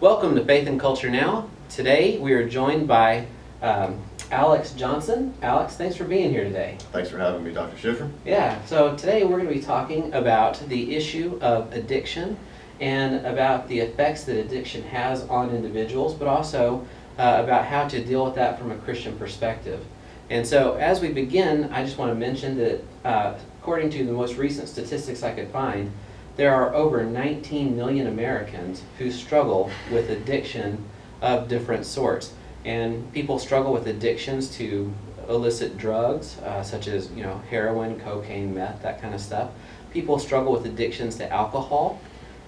Welcome to Faith and Culture Now. Today we are joined by Alex Johnson. Alex, thanks for being here today. Thanks for having me, Dr. Schiffer. Yeah, so today we're going to be talking about the issue of addiction and about the effects that addiction has on individuals, but also about how to deal with that from a Christian perspective. And so as we begin, I just want to mention that according to the most recent statistics I could find, there are over 19 million Americans who struggle with addiction of different sorts. And people struggle with addictions to illicit drugs, such as heroin, cocaine, meth, that kind of stuff. People struggle with addictions to alcohol.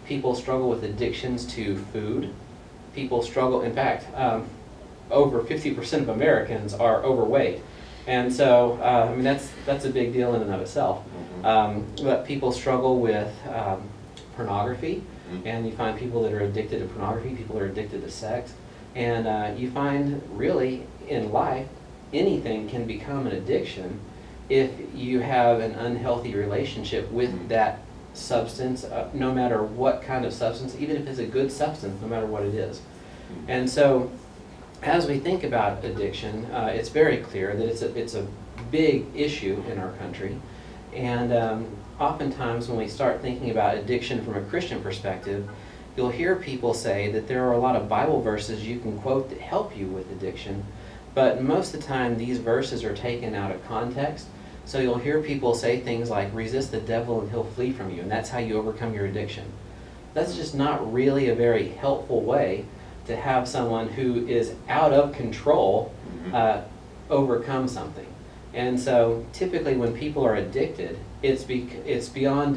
People struggle with addictions to food. People struggle, in fact, over 50% of Americans are overweight. And so, that's a big deal in and of itself. But people struggle with pornography, and you find people that are addicted to pornography, people are addicted to sex, and you find really in life, anything can become an addiction if you have an unhealthy relationship with that substance, no matter what kind of substance, even if it's a good substance, no matter what it is. And so, as we think about addiction, it's very clear that it's a big issue in our country. And oftentimes when we start thinking about addiction from a Christian perspective, you'll hear people say that there are a lot of Bible verses you can quote that help you with addiction, but most of the time these verses are taken out of context. So you'll hear people say things like, resist the devil and he'll flee from you, and that's how you overcome your addiction. That's just not really a very helpful way to have someone who is out of control overcome something. And so typically when people are addicted, it's beyond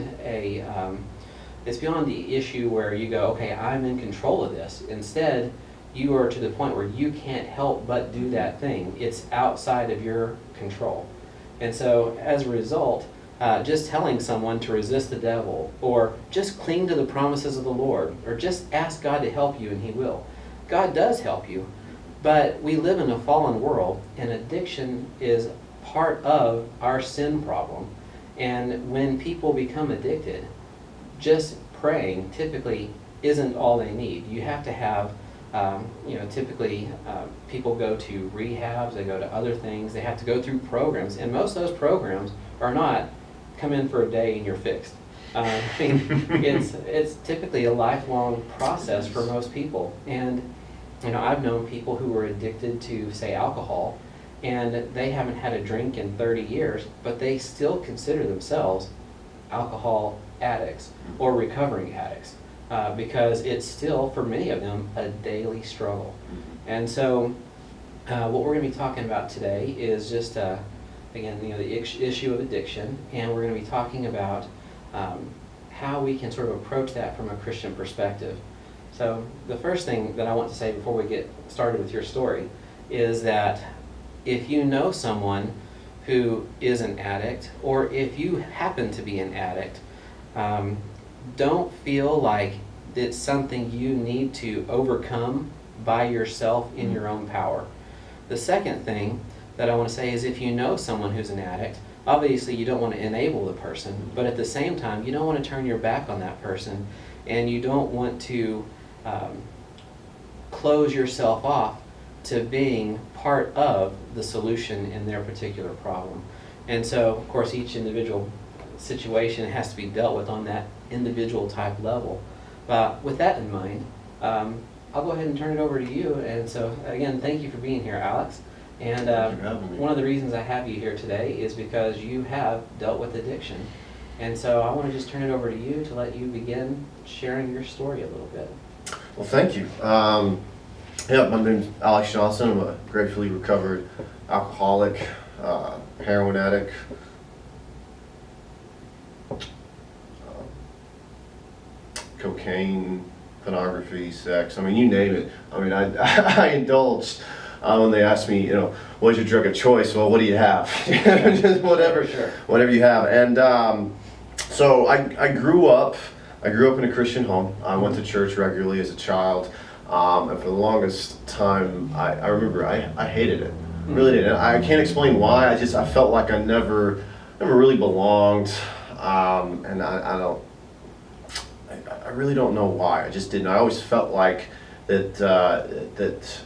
the issue where you go, okay, I'm in control of this. Instead, you are to the point where you can't help but do that thing. It's outside of your control. And so as a result, just telling someone to resist the devil, or just cling to the promises of the Lord, or just ask God to help you and He will. God does help you, but we live in a fallen world, and addiction is part of our sin problem. And when people become addicted, just praying typically isn't all they need. You have to have, typically people go to rehabs, they go to other things, they have to go through programs, and most of those programs are not come in for a day and you're fixed. It's typically a lifelong process for most people. And I've known people who were addicted to, say, alcohol, and they haven't had a drink in 30 years, but they still consider themselves alcohol addicts or recovering addicts because it's still, for many of them, a daily struggle. And so what we're going to be talking about today is just, again, the issue of addiction, and we're going to be talking about how we can sort of approach that from a Christian perspective. So the first thing that I want to say before we get started with your story is that if you know someone who is an addict, or if you happen to be an addict, don't feel like it's something you need to overcome by yourself in your own power. The second thing that I want to say is if you know someone who's an addict, obviously you don't want to enable the person, but at the same time you don't want to turn your back on that person, and you don't want to close yourself off to being part of the solution in their particular problem. And so, of course, each individual situation has to be dealt with on that individual type level. But with that in mind, I'll go ahead and turn it over to you. And so, again, thank you for being here, Alex. And one of the reasons I have you here today is because you have dealt with addiction. And so I want to just turn it over to you to let you begin sharing your story a little bit. Well, thank you. My name's Alex Johnson. I'm a gratefully recovered alcoholic, heroin addict, cocaine, pornography, sex. I mean, you name it. I mean, I indulged when they asked me, what's your drug of choice? Well, what do you have? Just whatever, Sure. Whatever you have. And so I grew up in a Christian home. I went to church regularly as a child. And for the longest time, I remember I hated it. Really did. I can't explain why. I felt like I never really belonged. And I really don't know why. I just didn't. I always felt like that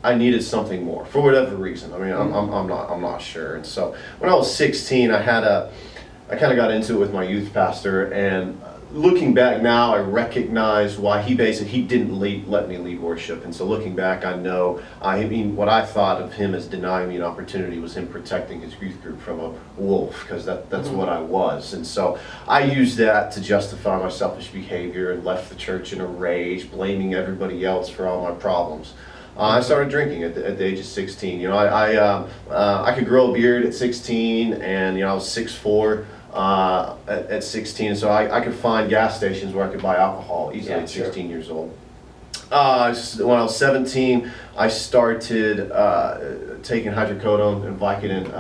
I needed something more for whatever reason. I mean, I'm not sure. And so when I was 16, I kind of got into it with my youth pastor, and looking back now, I recognize why he didn't let me lead worship. And so looking back, I know, what I thought of him as denying me an opportunity was him protecting his youth group from a wolf, because that's what I was. And so I used that to justify my selfish behavior and left the church in a rage, blaming everybody else for all my problems. I started drinking at the age of 16. I could grow a beard at 16, and I was 6'4". At 16, so I could find gas stations where I could buy alcohol easily at 16 years old. When I was 17, I started taking hydrocodone and Vicodin,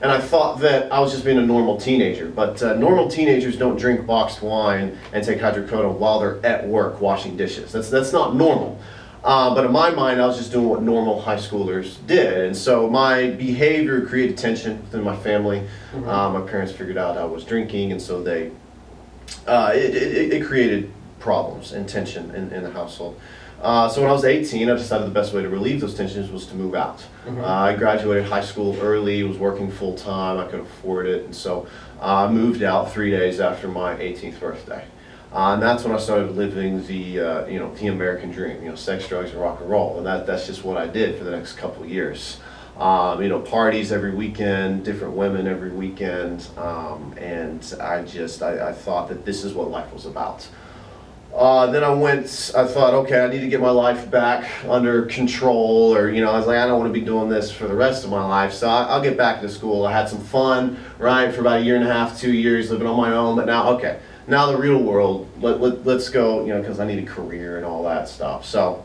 and I thought that I was just being a normal teenager. But normal teenagers don't drink boxed wine and take hydrocodone while they're at work washing dishes. That's not normal. But in my mind, I was just doing what normal high schoolers did. And so my behavior created tension within my family. My parents figured out I was drinking, and so it created problems and tension in the household. So when I was 18, I decided the best way to relieve those tensions was to move out. I graduated high school early, was working full time, I could afford it, and so I moved out 3 days after my 18th birthday. And that's when I started living the American dream, sex, drugs, and rock and roll. And that's just what I did for the next couple of years. Parties every weekend, different women every weekend. And I thought that this is what life was about. Then I thought, okay, I need to get my life back under control, or, I was like, I don't want to be doing this for the rest of my life, so I'll get back to school. I had some fun, right, for about a year and a half, 2 years living on my own, but now the real world, let's go, because I need a career and all that stuff. So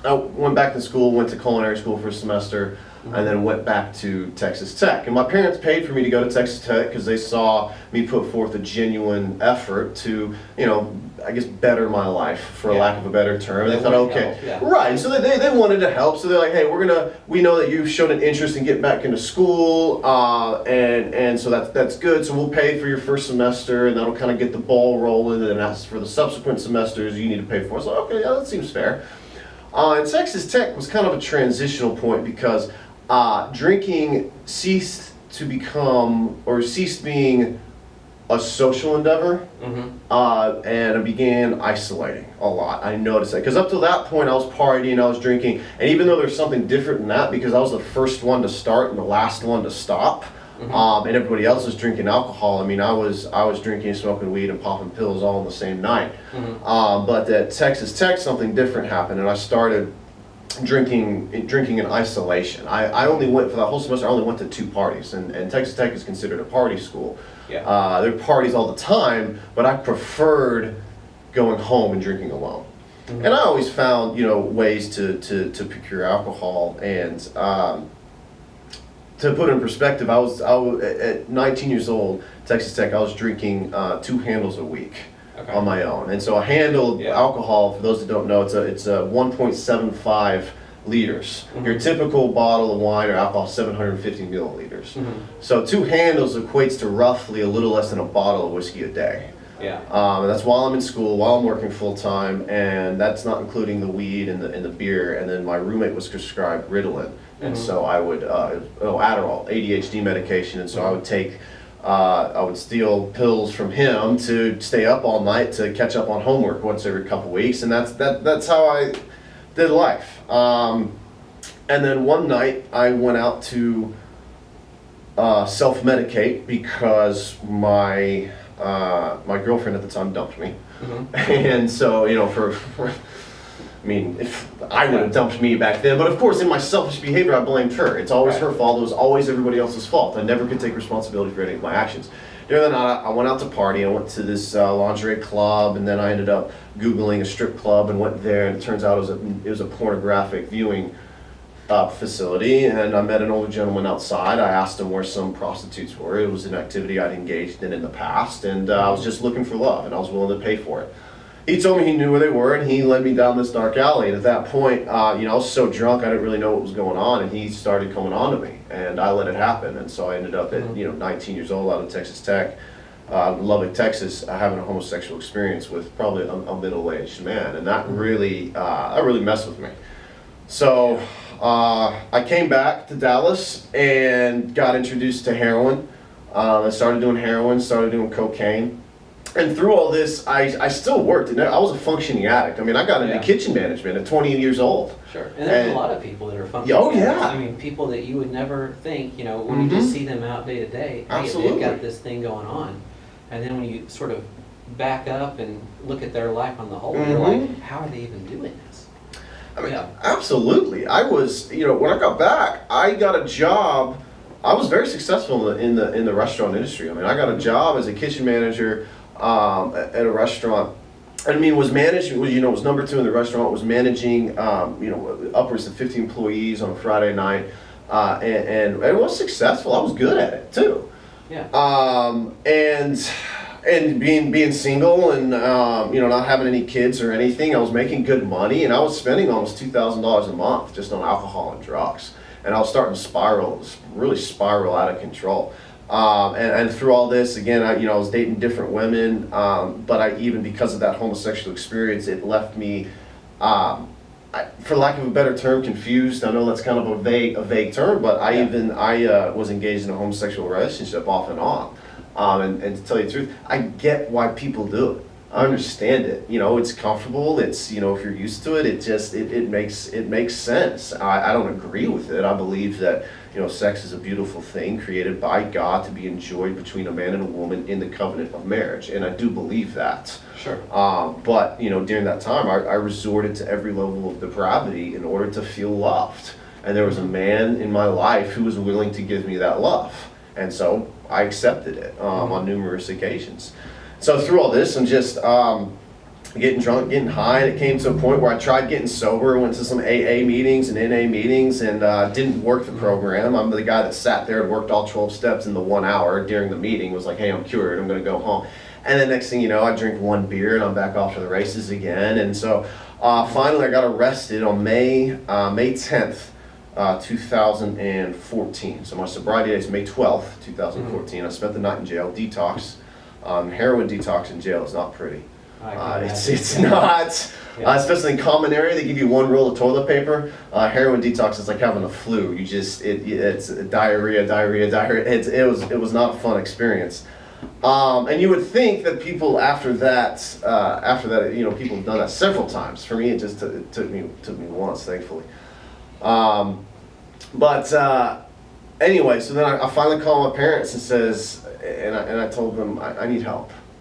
I went back to school, went to culinary school for a semester, and then went back to Texas Tech. And my parents paid for me to go to Texas Tech because they saw me put forth a genuine effort to, I guess, better my life, for lack of a better term. They thought, okay, right. So they wanted to help. So they're like, hey, we know that you've shown an interest in getting back into school, and so that's good. So we'll pay for your first semester, and that'll kind of get the ball rolling. And then as for the subsequent semesters, you need to pay for it. So okay, that seems fair. And Texas Tech was kind of a transitional point because drinking ceased being a social endeavor, and I began isolating a lot. I noticed that because up to that point I was partying, I was drinking, and even though there's something different in that because I was the first one to start and the last one to stop, and everybody else was drinking alcohol. I mean, I was drinking, smoking weed, and popping pills all in the same night. But at Texas Tech, something different happened, and I started drinking in isolation. I only went for that whole semester. I only went to 2 parties, and Texas Tech is considered a party school. There are parties all the time, but I preferred going home and drinking alone. And I always found ways to procure alcohol. And to put it in perspective, I was at 19 years old, Texas Tech. I was drinking 2 handles a week. On my own. And so a handle of alcohol, for those that don't know, it's a 1.75 liters. Your typical bottle of wine or alcohol is 750 milliliters. So 2 handles equates to roughly a little less than a bottle of whiskey a day. And that's while I'm in school, while I'm working full time, and that's not including the weed and the beer. And then my roommate was prescribed Ritalin, and so I would Adderall, ADHD medication, and so I would steal pills from him to stay up all night to catch up on homework once every couple weeks, and that's how I did life. And then one night I went out to self-medicate because my girlfriend at the time dumped me, and so if I would have dumped me back then, but of course in my selfish behavior I blamed her. It's always her fault. It was always everybody else's fault. I never could take responsibility for any of my actions. During the night I went out to party. I went to this lingerie club, and then I ended up Googling a strip club and went there, and it turns out it was a pornographic viewing facility, and I met an older gentleman outside. I asked him where some prostitutes were. It was an activity I'd engaged in the past, and I was just looking for love, and I was willing to pay for it. He told me he knew where they were, and he led me down this dark alley. And at that point, I was so drunk I didn't really know what was going on, and he started coming on to me, and I let it happen. And so I ended up at 19 years old out of Texas Tech, Lubbock, Texas, having a homosexual experience with probably a middle-aged man, and that really messed with me. So I came back to Dallas and got introduced to heroin. I started doing heroin, started doing cocaine. And through all this, I still worked. And I was a functioning addict. I mean, I got into kitchen management at 20 years old. Sure. And there's a lot of people that are functioning addicts. I mean, people that you would never think, when you just see them out day to day, hey, they've got this thing going on. And then when you sort of back up and look at their life on the whole, you're like, how are they even doing this? I mean, absolutely. I was, when I got back, I got a job. I was very successful in the restaurant industry. I mean, I got a job as a kitchen manager at a restaurant. I mean, was number 2 in the restaurant. Was managing, upwards of 50 employees on a Friday night, and it was successful. I was good at it too. Yeah. And being single and not having any kids or anything, I was making good money, and I was spending almost $2,000 a month just on alcohol and drugs. And I was starting to really spiral out of control. And through all this, again, I was dating different women, but even because of that homosexual experience, it left me, for lack of a better term, confused. I know that's kind of a vague term, but I was engaged in a homosexual relationship off and on. And to tell you the truth, I get why people do it. I understand it. It's comfortable. It's, if you're used to it, it makes sense. I don't agree with it. I believe that, sex is a beautiful thing created by God to be enjoyed between a man and a woman in the covenant of marriage. And I do believe that. Sure. But, during that time, I resorted to every level of depravity in order to feel loved. And there was a man in my life who was willing to give me that love. And so I accepted it on numerous occasions. So through all this and just getting drunk, getting high, it came to a point where I tried getting sober, went to some AA meetings and NA meetings, and didn't work the program. I'm the guy that sat there and worked all 12 steps in the 1 hour during the meeting, was like, hey, I'm cured, I'm going to go home. And then next thing you know, I drink one beer and I'm back off to the races again. And so finally I got arrested on May 10th. 2014. So my sobriety date is May 12th, 2014. I spent the night in jail, detox. Heroin detox in jail is not pretty. It's not, especially in common area. They give you one roll of toilet paper. Heroin detox is like having the flu. It's diarrhea. It was not a fun experience. And you would think that people after that, people have done that several times. For me, it took me once, thankfully. Anyway, so then I finally called my parents and I told them I need help.